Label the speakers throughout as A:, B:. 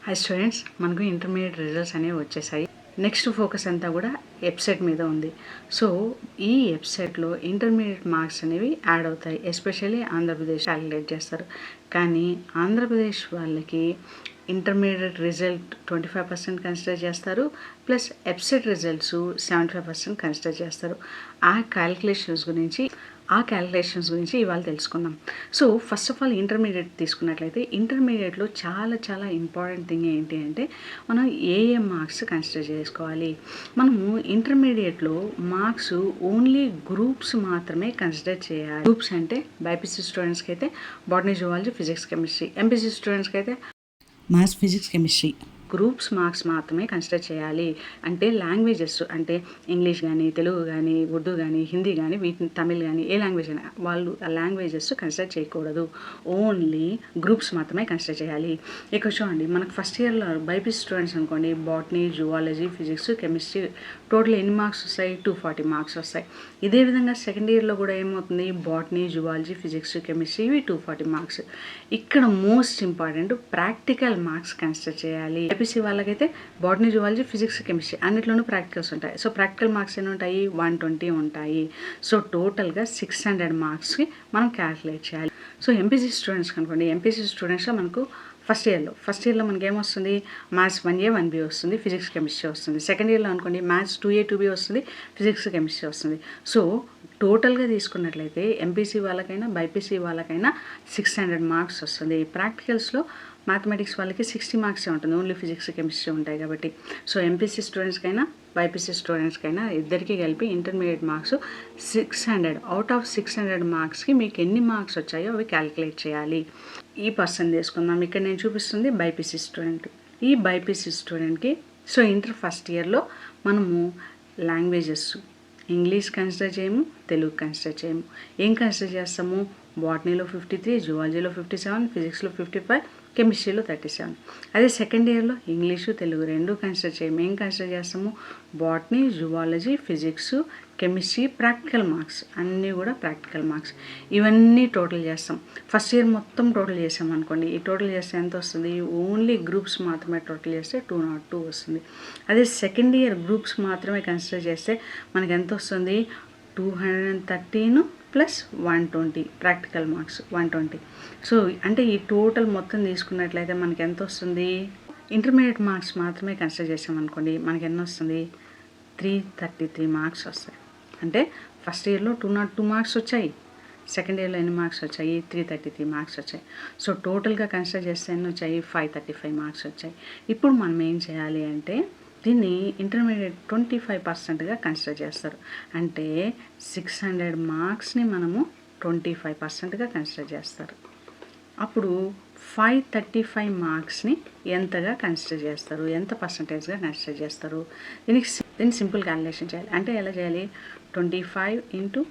A: Hi students, మనకు intermediate results అనేవి వచ్చేసాయి. నెక్స్ట్ ఫోకస్ అంతా కూడా వెబ్సైట్ మీద ఉంది. సో ఈ వెబ్సైట్లో ఇంటర్మీడియట్ మార్క్స్ అనేవి యాడ్ అవుతాయి. ఎస్పెషల్లీ ఆంధ్రప్రదేశ్ క్యాలిక్యులేట్ చేస్తారు. కానీ ఆంధ్రప్రదేశ్ వాళ్ళకి ఇంటర్మీడియట్ రిజల్ట్ 25% కన్సిడర్ చేస్తారు, ప్లస్ వెబ్సైట్ రిజల్ట్స్ 75% కన్సిడర్ చేస్తారు. ఆ క్యాలిక్యులేషన్స్ గురించి ఇవాళ తెలుసుకుందాం. So first of all intermediate తీసుకున్నట్లయితే ఇంటర్మీడియట్లో చాలా ఇంపార్టెంట్ థింగ్ ఏంటి అంటే మనం ఏ మార్క్స్ కన్సిడర్ చేసుకోవాలి. మనము ఇంటర్మీడియట్లో మార్క్స్ ఓన్లీ గ్రూప్స్ మాత్రమే కన్సిడర్ చేయాలి. గ్రూప్స్ అంటే బైపీసీ స్టూడెంట్స్కి అయితే botany, zoology, physics, chemistry. MPC స్టూడెంట్స్కి అయితే maths, physics, chemistry. Groups marks మాత్రమే కన్సిడర్ చేయాలి. అంటే లాంగ్వేజెస్ అంటే ఇంగ్లీష్ కానీ, తెలుగు కానీ, ఉర్దూ కానీ, హిందీ కానీ, వీటిని తమిళ్ కానీ ఏ లాంగ్వేజ్ అయినా వాళ్ళు ఆ లాంగ్వేజెస్ కన్సిడర్ చేయకూడదు. ఓన్లీ గ్రూప్స్ మాత్రమే కన్సిడర్ చేయాలి. ఇక్కడ చూడండి, మనకు ఫస్ట్ ఇయర్లో బైపీసీ స్టూడెంట్స్ అనుకోండి, botany, zoology, physics, chemistry total ఎన్ని మార్క్స్ వస్తాయి? 240 మార్క్స్ వస్తాయి. ఇదే విధంగా సెకండ్ ఇయర్లో కూడా ఏమవుతుంది? బాటనీ, జువాలజీ, ఫిజిక్స్, కెమిస్ట్రీ ఇవి 240 మార్క్స్. ఇక్కడ most important practical marks consider చేయాలి. ఎంపీసీ వాళ్ళకైతే బాటనీ, జువాలజీ, ఫిజిక్స్, కెమిస్ట్రీ అన్నిట్లోనూ ప్రాక్టికల్స్ ఉంటాయి. సో ప్రాక్టికల్ మార్క్స్ ఎన్ని ఉంటాయి? 120 ఉంటాయి. సో టోటల్గా 600 మార్క్స్కి మనం క్యాల్కులేట్ చేయాలి. సో ఎంపీసీ స్టూడెంట్స్ అనుకోండి, ఎంపీసీ స్టూడెంట్స్లో మనకు ఫస్ట్ ఇయర్లో మనకి ఏమొస్తుంది? మ్యాథ్స్ 1A 1B వస్తుంది, ఫిజిక్స్, కెమిస్ట్రీ వస్తుంది. సెకండ్ ఇయర్లో అనుకోండి మ్యాథ్స్ 2A 2B వస్తుంది, ఫిజిక్స్, కెమిస్ట్రీ వస్తుంది. సో టోటల్గా తీసుకున్నట్లయితే ఎంపీసీ వాళ్ళకైనా బైపీసీ వాళ్ళకైనా 600 మార్క్స్ వస్తుంది. ప్రాక్టికల్స్లో మ్యాథమెటిక్స్ వాళ్ళకి 60 మార్క్సే ఉంటుంది, ఓన్లీ ఫిజిక్స్, కెమిస్ట్రీ ఉంటాయి కాబట్టి. సో ఎంపీసీ స్టూడెంట్స్కైనా బైపీసీ స్టూడెంట్స్కైనా ఇద్దరికి కలిపి ఇంటర్మీడియట్ మార్క్స్ 600. అవుట్ ఆఫ్ 600 మార్క్స్కి మీకు ఎన్ని మార్క్స్ వచ్చాయో అవి క్యాలిక్యులేట్ చేయాలి. ఈ పర్సన్ తీసుకుందాం. ఇక్కడ నేను చూపిస్తుంది బైపీసీ స్టూడెంట్. ఈ బైపీసీ స్టూడెంట్కి సో ఇంటర్ ఫస్ట్ ఇయర్లో మనము లాంగ్వేజెస్ ఇంగ్లీష్ కన్సిడర్ చేయము, తెలుగు కన్సిడర్ చేయము. ఏం కన్సిడర్ చేస్తాము? బాటనీలో 53, జువాలజీలో 57, ఫిజిక్స్లో 55, కెమిస్ట్రీలో 37. అదే సెకండ్ ఇయర్లో ఇంగ్లీషు, తెలుగు రెండు కన్సిడర్ చేయము. ఏం కన్సిడర్ చేస్తాము? Botany, zoology, physics, chemistry, practical marks అన్నీ కూడా ప్రాక్టికల్ మార్క్స్. ఇవన్నీ టోటల్ చేస్తాం. ఫస్ట్ ఇయర్ మొత్తం టోటల్ చేసాం అనుకోండి, ఈ టోటల్ చేస్తే ఎంత వస్తుంది? ఓన్లీ గ్రూప్స్ మాత్రమే టోటల్ చేస్తే 202 వస్తుంది. అదే సెకండ్ ఇయర్ గ్రూప్స్ మాత్రమే కన్సిడర్ చేస్తే మనకి ఎంత వస్తుంది? 213 ప్లస్ 120 ప్రాక్టికల్ మార్క్స్ 120. సో అంటే ఈ టోటల్ మొత్తం తీసుకున్నట్లయితే మనకి ఎంత వస్తుంది? ఇంటర్మీడియట్ మార్క్స్ మాత్రమే కన్సిడర్ చేసామనుకోండి, మనకి ఎన్ని వస్తుంది? 333 మార్క్స్ వస్తాయి. అంటే ఫస్ట్ ఇయర్లో 202 మార్క్స్ వచ్చాయి, సెకండ్ ఇయర్లో ఎన్ని మార్క్స్ వచ్చాయి? 333 మార్క్స్ వచ్చాయి. సో టోటల్గా కన్సిడర్ చేస్తే ఎన్ని వచ్చాయి? 535 మార్క్స్ వచ్చాయి. ఇప్పుడు మనం ఏం చేయాలి అంటే దీన్ని ఇంటర్మీడియట్ 25%గా కన్సిడర్ చేస్తారు. అంటే 600 మార్క్స్ని మనము 25%గా కన్సిడర్ చేస్తారు. అప్పుడు 535 మార్క్స్ని ఎంతగా కన్సిడర్ చేస్తారు? ఎంత పర్సంటేజ్గా కన్సిడర్ చేస్తారు? దీనికి సింపుల్ క్యాలిక్యులేషన్ చేయాలి. అంటే ఎలా చేయాలి? 25 ×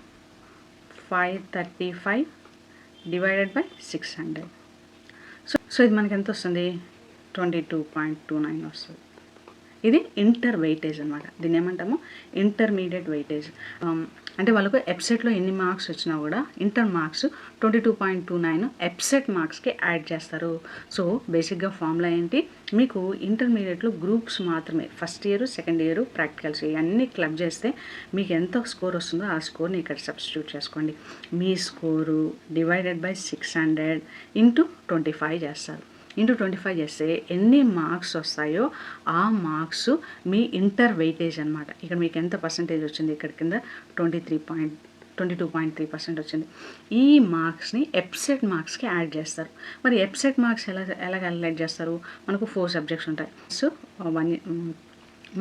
A: 535 డివైడెడ్ బై 600. సో ఇది మనకి ఎంత వస్తుంది? 22.29 వస్తుంది. ఇది ఇంటర్ వెయిటేజ్ అనమాట. దీన్ని ఏమంటాము? Intermediate weightage. అంటే వాళ్ళకు వెబ్సైట్లో ఎన్ని మార్క్స్ వచ్చినా కూడా ఇంటర్ మార్క్స్ 22.29 వెబ్సైట్ మార్క్స్కి యాడ్ చేస్తారు. సో బేసిక్గా ఫార్ములా ఏంటి? మీకు ఇంటర్మీడియట్లో గ్రూప్స్ మాత్రమే first year, second year practicals ఇవన్నీ క్లబ్ చేస్తే మీకు ఎంత స్కోర్ వస్తుందో ఆ స్కోర్ని ఇక్కడ సబ్స్టిట్యూట్ చేసుకోండి. మీ స్కోరు డివైడెడ్ బై 600 × 25 చేస్తారు. ఇంటూ 25 చేస్తే ఎన్ని మార్క్స్ వస్తాయో ఆ మార్క్స్ మీ ఇంటర్ వెయిటేజ్ అనమాట. ఇక్కడ మీకు ఎంత పర్సంటేజ్ వచ్చింది? ఇక్కడ కింద 22.3% వచ్చింది. ఈ మార్క్స్ని వెబ్సైట్ మార్క్స్కి యాడ్ చేస్తారు. మరి వెబ్సైట్ మార్క్స్ ఎలా క్యాలిక్యులేట్ చేస్తారు? మనకు 4 సబ్జెక్ట్స్ ఉంటాయి. సో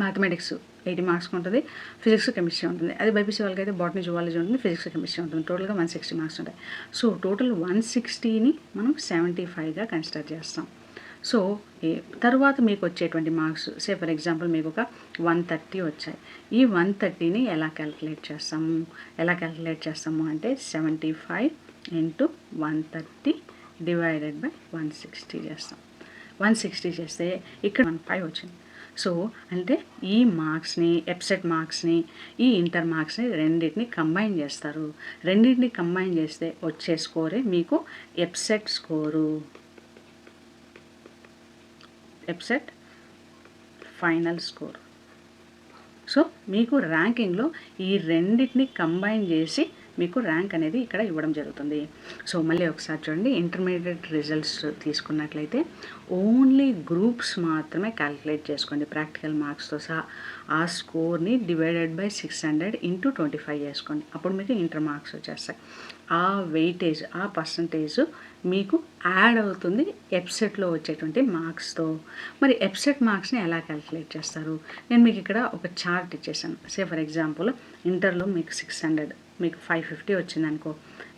A: మ్యాథమెటిక్స్ 80 మార్క్స్కి ఉంటుంది, ఫిజిక్స్, కెమిస్ట్రీ ఉంటుంది. అదే బైపీసీ వాళ్ళకైతే బాటనీ, జువాలజీ ఉంటుంది, ఫిజిక్స్, కెమిస్ట్రీ ఉంటుంది. టోటల్గా 160 మార్క్స్ ఉంటాయి. సో టోటల్ 160ని మనం 75గా కన్సిడర్ చేస్తాం. సో తర్వాత మీకు వచ్చేటువంటి మార్క్స్ ఫర్ ఎగ్జాంపుల్ మీకు ఒక 130 వచ్చాయి. ఈ 130ని ఎలా క్యాలిక్యులేట్ చేస్తాము అంటే 75 × 130 డివైడెడ్ బై 160 చేస్తాం. 160 చేస్తే ఇక్కడ 15 వచ్చింది. సో అంటే ఈ మార్క్స్ని, వెబ్సైట్ మార్క్స్ని, ఈ ఇంటర్ మార్క్స్ని రెండింటిని కంబైన్ చేస్తారు. రెండింటిని కంబైన్ చేస్తే వచ్చే స్కోరే మీకు website score. EAPCET final score. So మీకు ర్యాంకింగ్లో ఈ రెండింటిని కంబైన్ చేసి మీకు ర్యాంక్ అనేది ఇక్కడ ఇవ్వడం జరుగుతుంది. సో మళ్ళీ ఒకసారి చూడండి, ఇంటర్మీడియట్ రిజల్ట్స్ తీసుకున్నట్లయితే ఓన్లీ గ్రూప్స్ మాత్రమే క్యాలిక్యులేట్ చేసుకోండి ప్రాక్టికల్ మార్క్స్తో సహా. ఆ స్కోర్ని డివైడెడ్ బై 600 ఇంటూ 25 చేసుకోండి. అప్పుడు మీకు ఇంటర్ మార్క్స్ వచ్చేస్తాయి. ఆ వెయిటేజ్, ఆ పర్సంటేజ్ మీకు యాడ్ అవుతుంది ఎప్సెట్లో వచ్చేటువంటి మార్క్స్తో. మరి ఎప్సెట్ మార్క్స్ని ఎలా క్యాలిక్యులేట్ చేస్తారు? నేను మీకు ఇక్కడ ఒక చార్ట్ ఇచ్చేసాను. సే ఫర్ ఎగ్జాంపుల్ ఇంటర్లో మీకు 600, మీకు 550 వచ్చిందనుకో,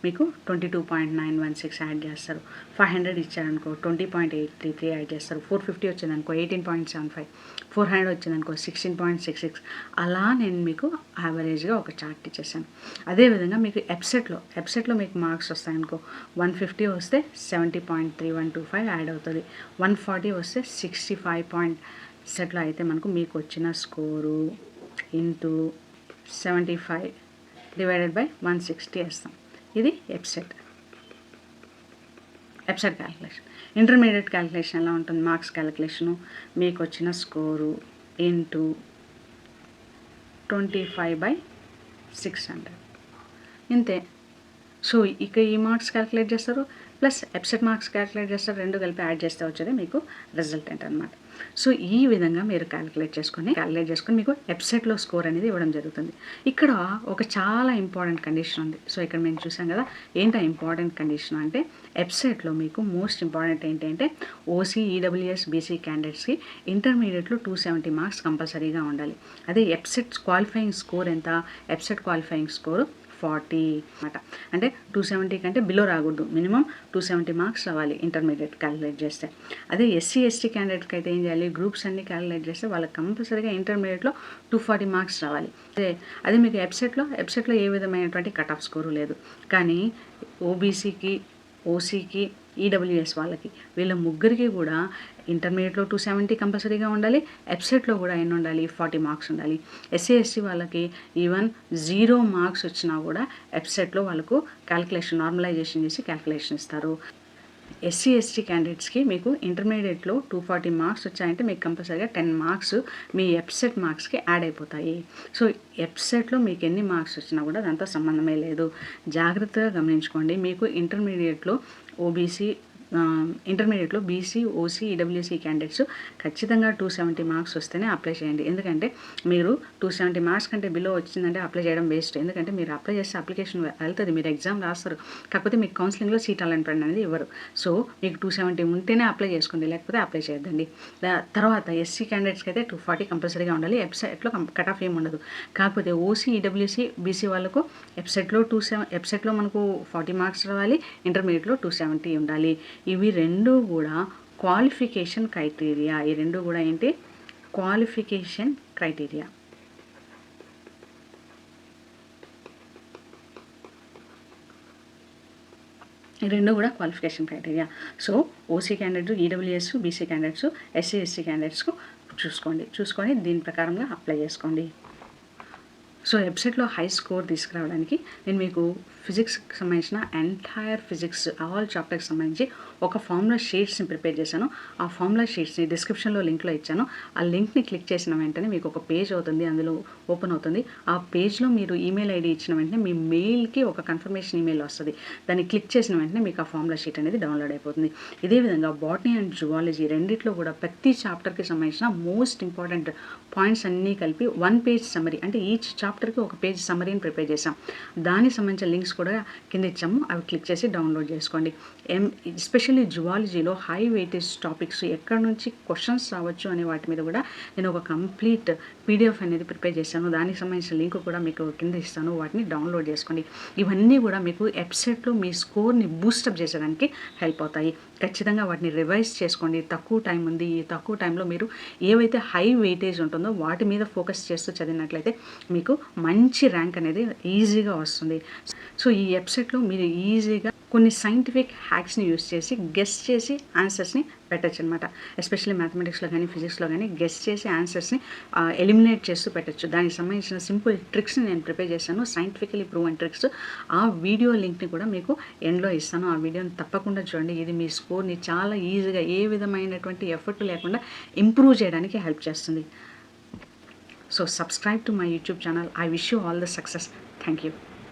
A: మీకు 22.916 యాడ్ చేస్తారు. 500 ఇచ్చారనుకో 20.833 యాడ్ చేస్తారు. 450 వచ్చిందనుకో 18.75, 400 వచ్చిందనుకో 16.66. అలా నేను మీకు యావరేజ్గా ఒక చార్ట్ ఇచ్చేసాను. అదేవిధంగా మీకు ఎప్సెట్లో మీకు మార్క్స్ వస్తాయనుకో, 150 వస్తే 70.3125 యాడ్ అవుతుంది. 140 వస్తే 65. సెట్లో అయితే మనకు మీకు వచ్చిన స్కోరు ఇంటూ 75 డివైడెడ్ బై 160 వేస్తాం. ఇది ఎప్సెట్ క్యాలిక్యులేషన్. ఇంటర్మీడియట్ క్యాలిక్యులేషన్ ఎలా ఉంటుంది? మార్క్స్ క్యాలిక్యులేషను మీకు వచ్చిన స్కోరు ఇంటూ 25/600 ఇంతే. సో ఇక ఈ మార్క్స్ క్యాలిక్యులేట్ చేస్తారు ప్లస్ ఎప్సెట్ మార్క్స్ క్యాలిక్యులేట్ చేస్తారు, రెండు కలిపి యాడ్ చేస్తే వచ్చేది మీకు రిజల్టెంట్ అనమాట. సో ఈ విధంగా మీరు క్యాలిక్యులేట్ చేసుకొని మీకు ఎప్సెట్లో స్కోర్ అనేది ఇవ్వడం జరుగుతుంది. ఇక్కడ ఒక చాలా ఇంపార్టెంట్ కండిషన్ ఉంది. సో ఇక్కడ మేము చూసాం కదా, ఏంటో ఇంపార్టెంట్ కండిషన్ అంటే ఎప్సెట్లో మీకు మోస్ట్ ఇంపార్టెంట్ ఏంటంటే ఓసీ, ఈడబ్ల్యూఎస్, బీసీ క్యాండిడేట్స్కి ఇంటర్మీడియట్లో 270 మార్క్స్ కంపల్సరీగా ఉండాలి. అదే ఎప్సెట్ క్వాలిఫైయింగ్ స్కోర్ ఎంత? ఎప్సెట్ క్వాలిఫైయింగ్ స్కోర్ 40 అనమాట. అంటే 270 కంటే బిలో రాకూడదు, మినిమం 270 మార్క్స్ రావాలి ఇంటర్మీడియట్ క్యాలిక్యులేట్ చేస్తే. అదే ఎస్సీ ఎస్టీ క్యాండిడేట్కి అయితే ఏం చేయాలి? గ్రూప్స్ అన్ని క్యాలిక్యులేట్ చేస్తే వాళ్ళకి కంపల్సరీగా ఇంటర్మీడియట్లో 240 మార్క్స్ రావాలి. అదే మీకు ఎప్సెట్లో ఏ విధమైనటువంటి కట్ ఆఫ్ స్కోరు లేదు. కానీ ఓబీసీకి, ఓసీకి, ఈడబ్ల్యూఎస్ వాళ్ళకి, వీళ్ళ ముగ్గురికి కూడా ఇంటర్మీడియట్లో 270 కంపల్సరీగా ఉండాలి. ఎప్సెట్లో కూడా ఎన్ని ఉండాలి? 40 మార్క్స్ ఉండాలి. ఎస్సీ ఎస్టీ వాళ్ళకి ఈవెన్ 0 మార్క్స్ వచ్చినా కూడా ఎప్సెట్లో వాళ్ళకు క్యాలిక్యులేషన్ నార్మలైజేషన్ చేసి క్యాలిక్యులేషన్ ఇస్తారు. ఎస్సీ ఎస్టీ క్యాండిడేట్స్కి మీకు ఇంటర్మీడియట్లో 240 మార్క్స్ వచ్చాయంటే మీకు కంపల్సరీగా 10 మార్క్స్ మీ ఎప్సెట్ మార్క్స్కి యాడ్ అయిపోతాయి. సో ఎప్సెట్లో మీకు ఎన్ని మార్క్స్ వచ్చినా కూడా దాంతో సంబంధమే లేదు. జాగ్రత్తగా గమనించుకోండి. మీకు ఇంటర్మీడియట్లో బీసీ, ఓసీ, ఈడబ్ల్యూసీ క్యాండిడేట్స్ ఖచ్చితంగా 270 మార్క్స్ వస్తేనే అప్లై చేయండి. ఎందుకంటే మీరు 270 మార్క్స్ కంటే బిలో వచ్చిందంటే అప్లై చేయడం వేస్ట్. ఎందుకంటే మీరు అప్లై చేస్తే అప్లికేషన్ వెళ్తుంది, మీరు ఎగ్జామ్ రాస్తారు, కాకపోతే మీకు కౌన్సిలింగ్లో సీట్ అలాట్మెంట్ అనేది ఇవ్వరు. సో మీకు 270 ఉంటేనే అప్లై చేసుకోండి, లేకపోతే అప్లై చేయొద్దండి. తర్వాత ఎస్సీ క్యాండిడేట్స్కి అయితే 240 కంపల్సరీగా ఉండాలి. ఎప్సెట్లో కట్ ఆఫ్ ఏమి ఉండదు. కాకపోతే ఓసీ, ఈడబ్ల్యూసీ, బీసీ వాళ్ళకు ఎప్సెట్లో మనకు 40 మార్క్స్ రావాలి, ఇంటర్మీడియట్లో 270 ఉండాలి. ఇవి రెండు కూడా క్వాలిఫికేషన్ క్రైటీరియా. ఈ రెండు కూడా ఏంటి? Qualification criteria. ఈ రెండు కూడా qualification criteria. So OC candidates, EWS, BC candidates, SC SC క్యాండిడేట్స్కు చూసుకొని దీని ప్రకారంగా అప్లై చేసుకోండి. సో వెబ్సైట్లో హై స్కోర్ తీసుకురావడానికి నేను మీకు ఫిజిక్స్కి సంబంధించిన ఎంటైర్ ఫిజిక్స్ ఆల్ చాప్టర్కి సంబంధించి ఒక ఫార్ములా షీట్స్ని ప్రిపేర్ చేశాను. ఆ ఫార్ములా షీట్స్ని డిస్క్రిప్షన్లో లింక్లో ఇచ్చాను. ఆ లింక్ని క్లిక్ చేసిన వెంటనే మీకు ఒక పేజ్ అవుతుంది, అందులో ఓపెన్ అవుతుంది. ఆ పేజ్లో మీరు ఈమెయిల్ ఐడి ఇచ్చిన వెంటనే మీ మెయిల్కి ఒక కన్ఫర్మేషన్ ఈమెయిల్ వస్తుంది. దాన్ని క్లిక్ చేసిన వెంటనే మీకు ఆ ఫార్ములా షీట్ అనేది డౌన్లోడ్ అయిపోతుంది. ఇదే విధంగా బాటనీ అండ్ జువాలజీ రెండిట్లో కూడా ప్రతి చాప్టర్కి సంబంధించిన మోస్ట్ ఇంపార్టెంట్ పాయింట్స్ అన్నీ కలిపి 1 పేజ్ సమ్మరీ, అంటే ఈచ్ చాప్టర్కి ఒక పేజ్ సమ్మరీని ప్రిపేర్ చేసాం. దానికి సంబంధించిన లింక్స్ కూడా కింద ఇచ్చాము, అవి క్లిక్ చేసి డౌన్లోడ్ చేసుకోండి. ఎస్పెషల్లీ జువాలజీలో హై వెయిటేజ్ టాపిక్స్ ఎక్కడి నుంచి క్వశ్చన్స్ రావచ్చు అనే వాటి మీద కూడా నేను ఒక కంప్లీట్ పీడిఎఫ్ అనేది ప్రిపేర్ చేశాను. దానికి సంబంధించిన లింక్ కూడా మీకు కింద ఇస్తాను, వాటిని డౌన్లోడ్ చేసుకోండి. ఇవన్నీ కూడా మీకు వెబ్సైట్లో మీ స్కోర్ని బూస్టప్ చేసేదానికి హెల్ప్ అవుతాయి. ఖచ్చితంగా వాటిని రివైజ్ చేసుకోండి. తక్కువ టైం ఉంది, ఈ తక్కువ టైంలో మీరు ఏవైతే హై వెయిటేజ్ ఉంటుందో వాటి మీద ఫోకస్ చేస్తూ చదివినట్లయితే మీకు మంచి ర్యాంక్ అనేది ఈజీగా వస్తుంది. సో ఈ వెబ్సైట్లో మీరు ఈజీగా కొన్ని సైంటిఫిక్ హ్యాక్స్ని యూస్ చేసి గెస్ చేసి ఆన్సర్స్ని పెట్టచ్చు అనమాట. ఎస్పెషల్లీ మ్యాథమెటిక్స్లో కానీ ఫిజిక్స్లో కానీ గెస్ చేసి ఆన్సర్స్ని ఎలిమినేట్ చేస్తూ పెట్టచ్చు. దానికి సంబంధించిన సింపుల్ ట్రిక్స్ని నేను ప్రిపేర్ చేశాను, సైంటిఫికలీ ప్రూవెన్ ట్రిక్స్. ఆ వీడియో లింక్ని కూడా మీకు ఎండ్లో ఇస్తాను. ఆ వీడియోని తప్పకుండా చూడండి. ఇది మీ స్కోర్ని చాలా ఈజీగా ఏ విధమైనటువంటి ఎఫర్ట్ లేకుండా ఇంప్రూవ్ చేయడానికి హెల్ప్ చేస్తుంది. So subscribe to my YouTube channel. I wish you all the success. Thank you.